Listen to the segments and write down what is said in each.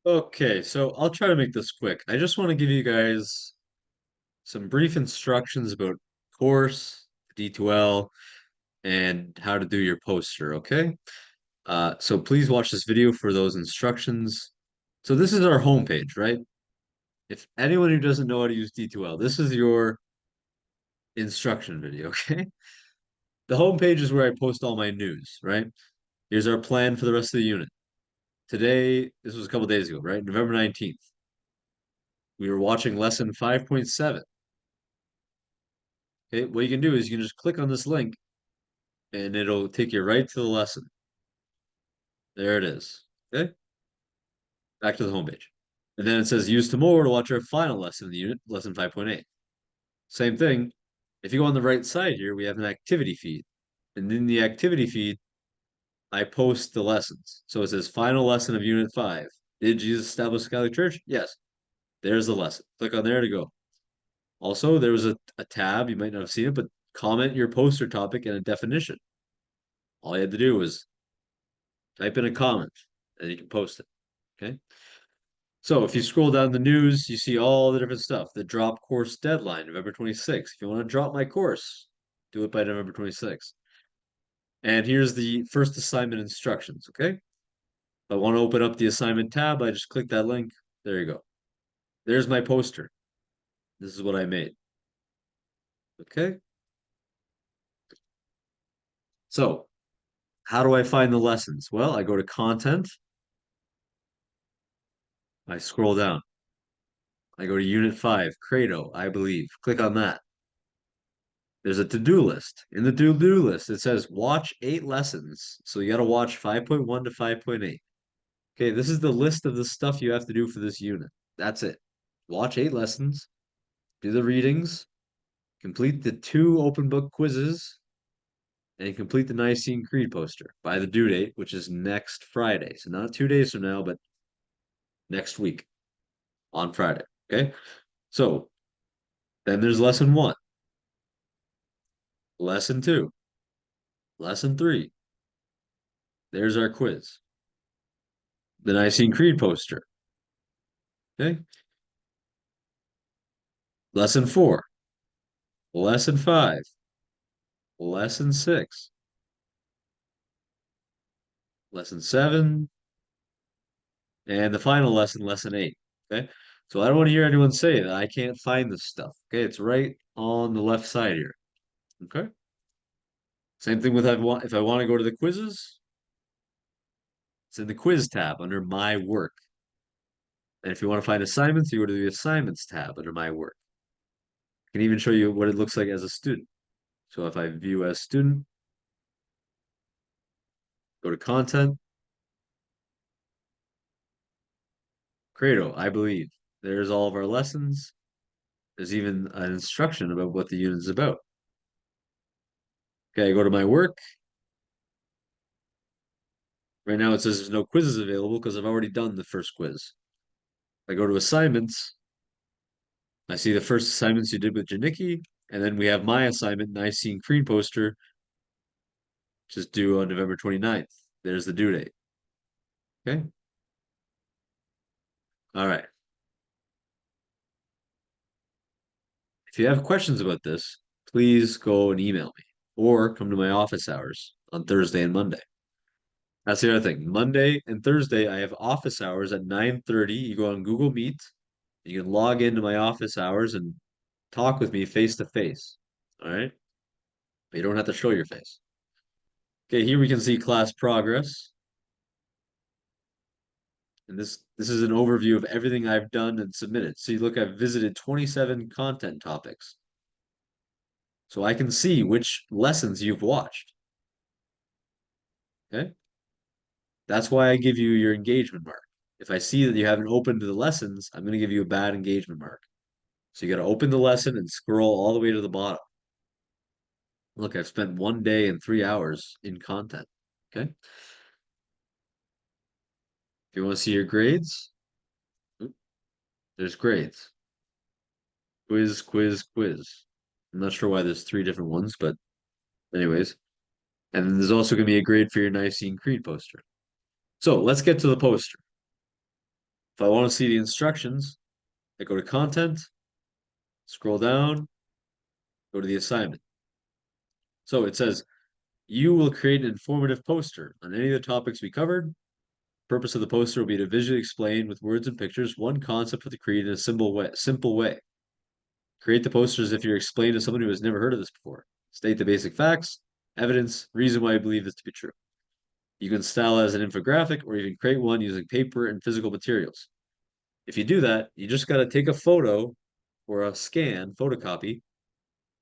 Okay, so I'll try to make this quick. I just want to give you guys some brief instructions about course, D2L, and how to do your poster, okay? So please watch this video for those instructions. So this is our homepage, right? If anyone who doesn't know how to use D2L, this is your instruction video, okay? The homepage is where I post all my news, right? Here's our plan for the rest of the unit. Today, this was a couple days ago, right? November 19th. We were watching lesson 5.7. Okay, what you can do is you can just click on this link and it'll take you right to the lesson. There it is. Okay, back to the homepage. And then it says use tomorrow to watch our final lesson in the unit, lesson 5.8. Same thing. If you go on the right side here, we have an activity feed. And in the activity feed, I post the lessons. So it says final lesson of unit 5. Did Jesus establish a Catholic Church? Yes. There's the lesson. Click on there to go. Also, there was a tab, you might not have seen it, but comment your poster topic and a definition. All you had to do was type in a comment and you can post it. Okay. So if you scroll down the news, you see all the different stuff. The drop course deadline, November 26th. If you want to drop my course, do it by November 26th. And here's the first assignment instructions. Okay. If I want to open up the assignment tab, I just click that link. There you go. There's my poster. This is what I made. Okay. So how do I find the lessons? Well, I go to content. I scroll down. I go to Unit 5, Credo, I believe. Click on that. There's a to-do list. In the to-do list, it says watch 8 lessons. So you got to watch 5.1 to 5.8. Okay, this is the list of the stuff you have to do for this unit. That's it. Watch 8 lessons, do the readings, complete the 2 open book quizzes, and complete the Nicene Creed poster by the due date, which is next Friday. So not 2 days from now, but next week on Friday. Okay, so then there's lesson 1. Lesson 2, lesson 3. There's our quiz. The Nicene Creed poster. Okay. Lesson 4, lesson 5, lesson 6, lesson 7, and the final lesson, lesson 8. Okay. So I don't want to hear anyone say that I can't find this stuff. Okay. It's right on the left side here. Okay. Same thing with if I want to go to the quizzes, it's in the quiz tab under my work. And if you want to find assignments, you go to the assignments tab under my work. I can even show you what it looks like as a student. So if I view as student, go to content, Credo, I believe. There's all of our lessons. There's even an instruction about what the unit is about. Okay, I go to my work. Right now it says there's no quizzes available because I've already done the first quiz. I go to assignments. I see the first assignments you did with Janicki, and then we have my assignment, Nicene Creed poster, which is due on November 29th. There's the due date. Okay. All right. If you have questions about this, please go and email me or come to my office hours on Thursday and Monday. That's the other thing. Monday and Thursday, I have office hours at 9:30. You go on Google Meet. You can log into my office hours and talk with me face to face. All right. But you don't have to show your face. Okay, here we can see class progress. And this is an overview of everything I've done and submitted. See, look, I've visited 27 content topics. So I can see which lessons you've watched. Okay. That's why I give you your engagement mark. If I see that you haven't opened the lessons, I'm going to give you a bad engagement mark. So you got to open the lesson and scroll all the way to the bottom. Look, I've spent 1 day and 3 hours in content. Okay. If you want to see your grades, there's grades. Quiz, quiz, quiz. I'm not sure why there's 3 different ones, but anyways. And then there's also going to be a grade for your Nicene Creed poster. So let's get to the poster. If I want to see the instructions, I go to content, scroll down, go to the assignment. So it says, you will create an informative poster on any of the topics we covered. Purpose of the poster will be to visually explain with words and pictures one concept of the creed in a simple way. Create the poster as if you're explaining to someone who has never heard of this before. State the basic facts, evidence, reason why you believe this to be true. You can style it as an infographic or even create one using paper and physical materials. If you do that, you just got to take a photo or a scan, photocopy,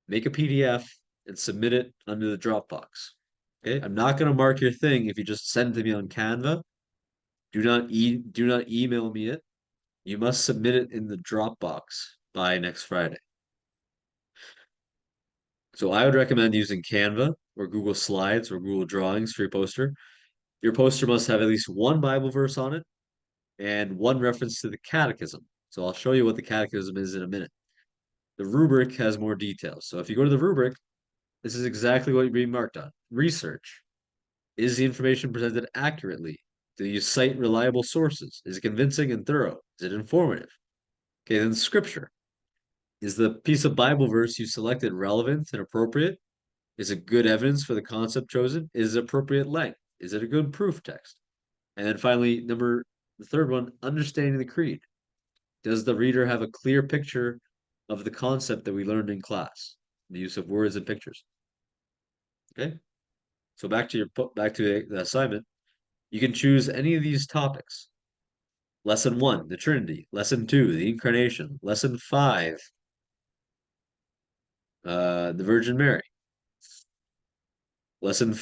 make a PDF, and submit it under the Dropbox. Okay, I'm not going to mark your thing if you just send it to me on Canva. Do not email me it. You must submit it in the Dropbox by next Friday. So I would recommend using Canva or Google Slides or Google Drawings for your poster. Your poster must have at least one Bible verse on it and one reference to the catechism. So I'll show you what the catechism is in a minute. The rubric has more details. So if you go to the rubric, this is exactly what you're being marked on. Research. Is the information presented accurately? Do you cite reliable sources? Is it convincing and thorough? Is it informative? Okay, then scripture. Is the piece of Bible verse you selected relevant and appropriate? Is it good evidence for the concept chosen? Is it appropriate length? Is it a good proof text? And then finally, the third one, understanding the creed. Does the reader have a clear picture of the concept that we learned in class? The use of words and pictures. Okay. So back to the assignment. You can choose any of these topics. Lesson 1, the Trinity. Lesson 2, the Incarnation. Lesson 5, the Virgin Mary. Lesson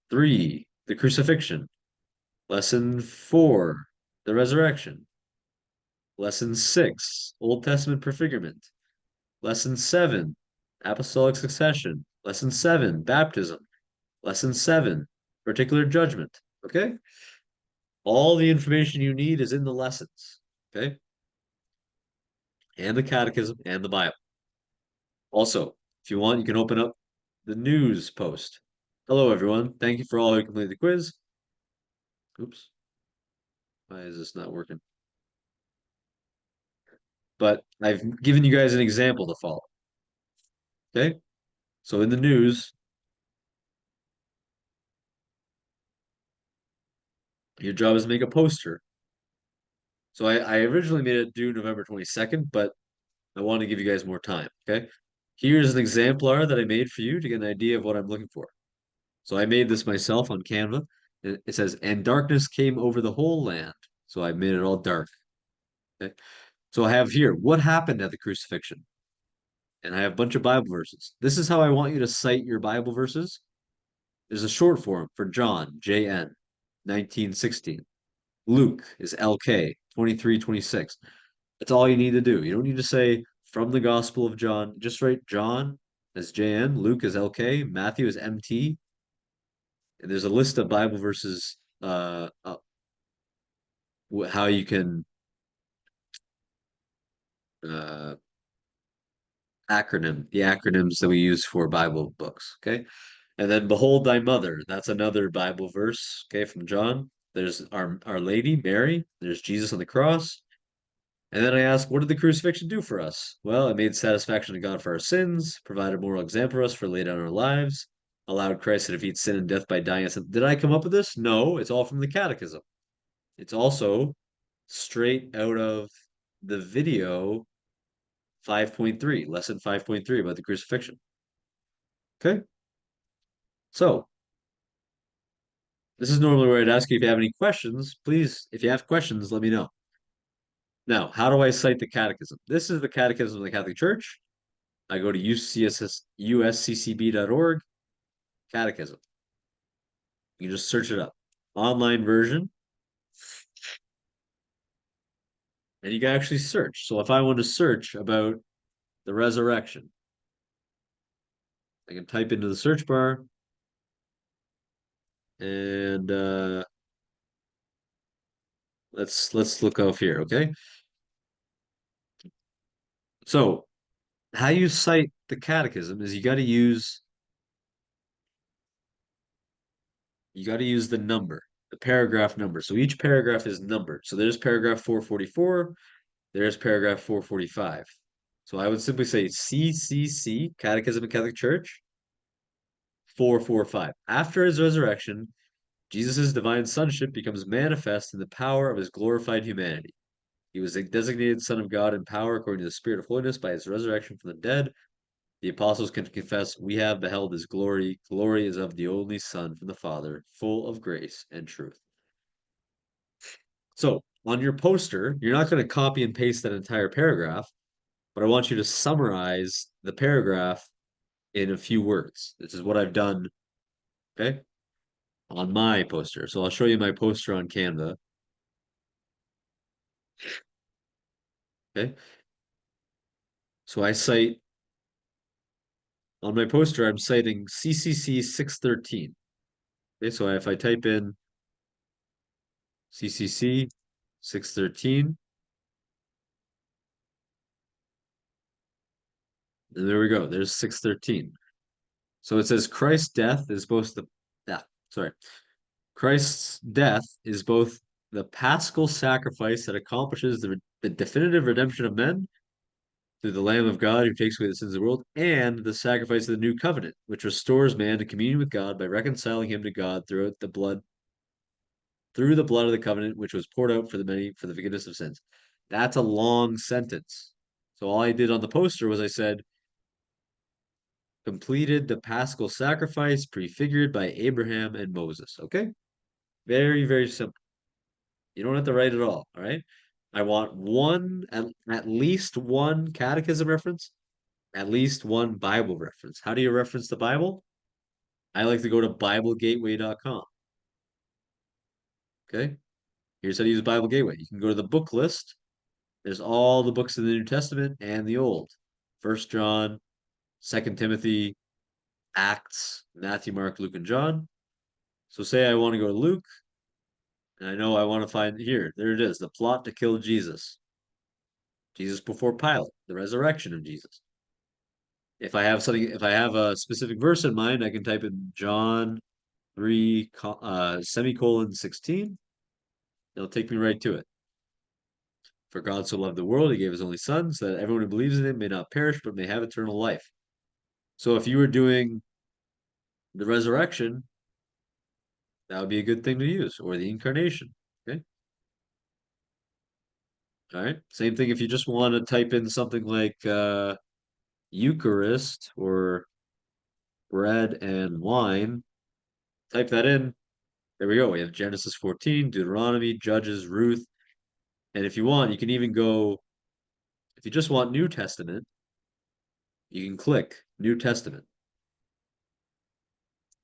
3, the Crucifixion. Lesson 4, the Resurrection. Lesson 6, Old Testament Prefigurement. Lesson 7, Apostolic Succession. Lesson 7, Baptism. Lesson 7, Particular Judgment. Okay? All the information you need is in the lessons. Okay? And the Catechism and the Bible. Also, if you want, you can open up the news post. Hello, everyone. Thank you for all who completed the quiz. Oops. Why is this not working? But I've given you guys an example to follow. Okay? So in the news, your job is to make a poster. So I originally made it due November 22nd, but I want to give you guys more time. Okay? Here's an exemplar that I made for you to get an idea of what I'm looking for. So I made this myself on Canva. It says, and darkness came over the whole land. So I made it all dark. Okay? So I have here, what happened at the crucifixion? And I have a bunch of Bible verses. This is how I want you to cite your Bible verses. There's a short form for John, JN, 1916. Luke is LK, 2326. That's all you need to do. You don't need to say from the Gospel of John. Just write John as JN, Luke as LK, Matthew as MT. And there's a list of Bible verses, how you can uh, the acronyms that we use for Bible books. Okay. And then behold thy mother. That's another Bible verse, okay, from John. There's our Lady, Mary. There's Jesus on the cross. And then I ask, what did the crucifixion do for us? Well, it made satisfaction to God for our sins, provided a moral example for us for lay down our lives, allowed Christ to defeat sin and death by dying. Did I come up with this? No, it's all from the Catechism. It's also straight out of the video 5.3, lesson 5.3 about the crucifixion. Okay. So this is normally where I'd ask you if you have any questions. Please, if you have questions, let me know. Now, how do I cite the catechism? This is the Catechism of the Catholic Church. I go to usccb.org, catechism. You can just search it up. Online version. And you can actually search. So if I want to search about the resurrection, I can type into the search bar and let's look off here, okay? So how you cite the catechism is you got to use the number. the paragraph number. So each paragraph is numbered. So there's paragraph 444, there's paragraph 445. So I would simply say CCC, Catechism of Catholic Church, 445. After his resurrection, Jesus' divine sonship becomes manifest in the power of his glorified humanity. He was a designated Son of God in power according to the Spirit of holiness by his resurrection from the dead. The apostles can confess, we have beheld his glory. Glory is of the only Son from the Father, full of grace and truth. So on your poster, you're not going to copy and paste that entire paragraph, but I want you to summarize the paragraph in a few words. This is what I've done, okay, on my poster. So I'll show you my poster on Canva, okay? So I cite, on my poster, I'm citing CCC 613. Okay, so if I type in CCC 613, and there we go. There's 613. So it says Christ's death is both the Christ's death is both the paschal sacrifice that accomplishes the definitive redemption of men through the Lamb of God who takes away the sins of the world, and the sacrifice of the new covenant, which restores man to communion with God by reconciling him to God through the blood of the covenant, which was poured out for the many for the forgiveness of sins. That's a long sentence. So all I did on the poster was I said, completed the paschal sacrifice prefigured by Abraham and Moses. Okay? Very, very simple. You don't have to write it all right? I want at least one catechism reference, at least one Bible reference. How do you reference the Bible? I like to go to BibleGateway.com. Okay? Here's how to use Bible Gateway. You can go to the book list. There's all the books in the New Testament and the Old. First John, Second Timothy, Acts, Matthew, Mark, Luke, and John. So say I want to go to Luke, and I know I want to find here. There it is, the plot to kill Jesus. Jesus before Pilate, the resurrection of Jesus. If I have a specific verse in mind, I can type in John 3 semicolon 16. It'll take me right to it. For God so loved the world, he gave his only son, so that everyone who believes in him may not perish, but may have eternal life. So if you were doing the resurrection, that would be a good thing to use, or the incarnation. Okay. All right. Same thing if you just want to type in something like Eucharist or bread and wine, type that in. There we go. We have Genesis 14, Deuteronomy, Judges, Ruth. And if you want, you can even go, if you just want New Testament, you can click New Testament.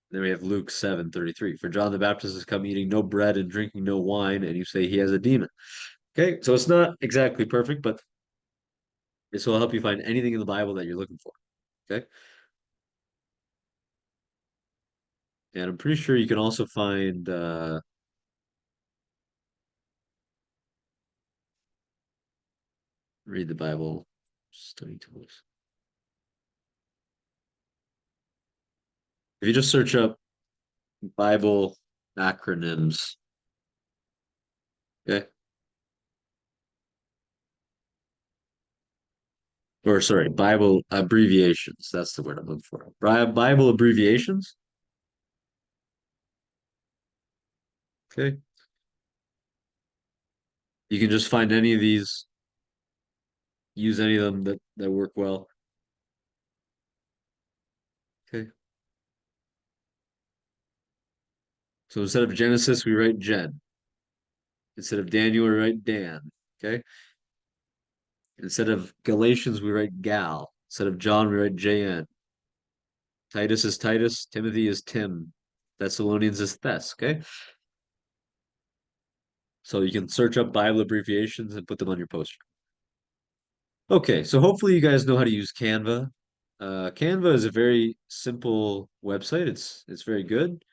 Then we have Luke 7:33. For John the Baptist has come eating no bread and drinking no wine, and you say he has a demon. Okay, so it's not exactly perfect, but this will help you find anything in the Bible that you're looking for. Okay. And I'm pretty sure you can also find read the Bible study tools. If you just search up Bible acronyms, okay, or sorry, Bible abbreviations. That's the word I'm looking for. Bible abbreviations. Okay. You can just find any of these, use any of them that work well. Okay. So instead of Genesis, we write Jen. Instead of Daniel, we write Dan. Okay. Instead of Galatians, we write Gal. Instead of John, we write JN. Titus is Titus. Timothy is Tim. Thessalonians is Thess. Okay. So you can search up Bible abbreviations and put them on your poster. Okay, so hopefully you guys know how to use Canva. Canva is a very simple website. It's very good.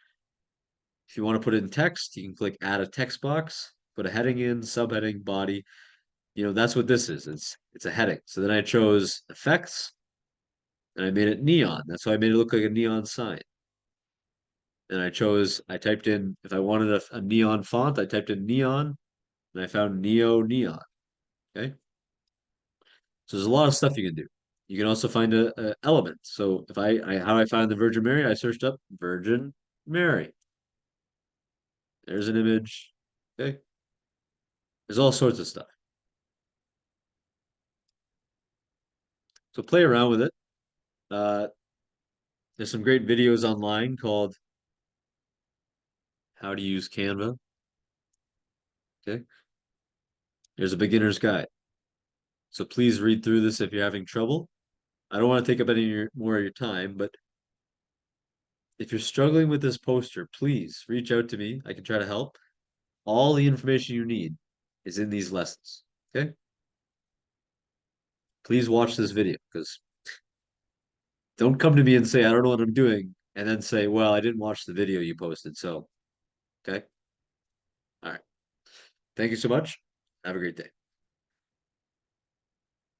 If you want to put it in text, you can click add a text box, put a heading in, subheading, body. That's what this is. It's a heading. So then I chose effects and I made it neon. That's why I made it look like a neon sign. and I typed in, if I wanted a neon font, I typed in neon, and I found neon. Okay. So there's a lot of stuff you can do. You can also find a element. So if how I found the Virgin Mary, I searched up Virgin Mary. There's an image. Okay. There's all sorts of stuff. So play around with it. Uh, there's some great videos online called How to Use Canva. Okay. There's a beginner's guide. So please read through this if you're having trouble. I don't want to take up any more of your time, but if you're struggling with this poster, please reach out to me. I can try to help. All the information you need is in these lessons. Okay? Please watch this video because don't come to me and say, I don't know what I'm doing, and then say, well, I didn't watch the video you posted. So, okay? All right. Thank you so much. Have a great day.